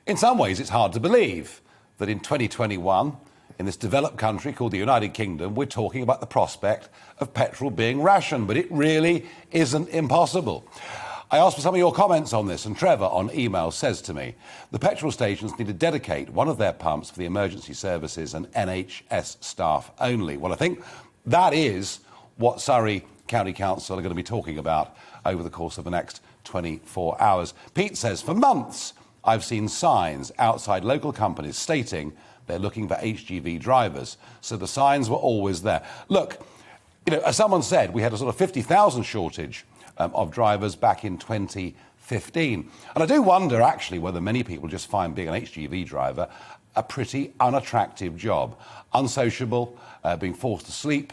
In some ways, it's hard to believe that in 2021, in this developed country called the United Kingdom, we're talking about the prospect of petrol being rationed, but it really isn't impossible. I asked for some of your comments on this, and Trevor on email says to me, the petrol stations need to dedicate one of their pumps for the emergency services and NHS staff only. Well, I think that is what Surrey County Council are going to be talking about over the course of the next 24 hours. Pete says, for months, I've seen signs outside local companies stating they're looking for HGV drivers. So the signs were always there. Look, as someone said, we had a sort of 50,000 shortage of drivers back in 2015. And I do wonder, actually, whether many people just find being an HGV driver a pretty unattractive job. Unsociable, being forced to sleep,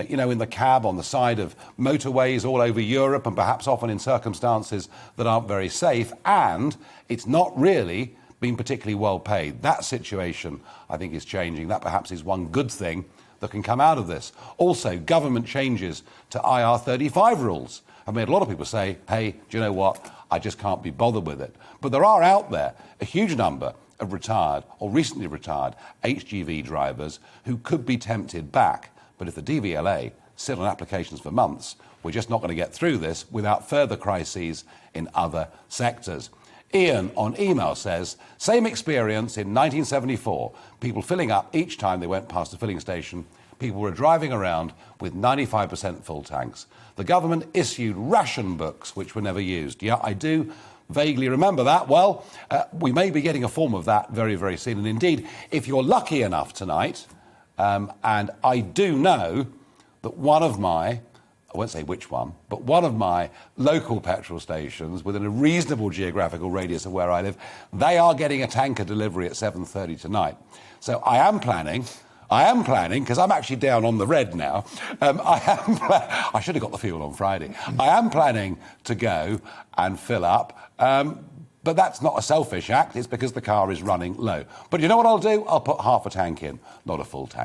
in the cab on the side of motorways all over Europe, and perhaps often in circumstances that aren't very safe. And it's not really been particularly well paid. That situation, I think, is changing. That perhaps is one good thing that can come out of this. Also, government changes to IR35 rules have made a lot of people say, hey, do you know what? I just can't be bothered with it. But there are out there a huge number of retired or recently retired HGV drivers who could be tempted back. But if the DVLA sit on applications for months, we're just not going to get through this without further crises in other sectors. Ian on email says, same experience in 1974. People filling up each time they went past a filling station. People were driving around with 95% full tanks. The government issued ration books, which were never used. Yeah, I do vaguely remember that. Well, we may be getting a form of that very, very soon. And indeed, if you're lucky enough tonight, and I do know that one of my, I won't say which one, but one of my local petrol stations within a reasonable geographical radius of where I live, they are getting a tanker delivery at 7:30 tonight. So I am planning, because I'm actually down on the red now. I should have got the fuel on Friday. I am planning to go and fill up. But that's not a selfish act. It's because the car is running low. But you know what I'll do? I'll put half a tank in, not a full tank.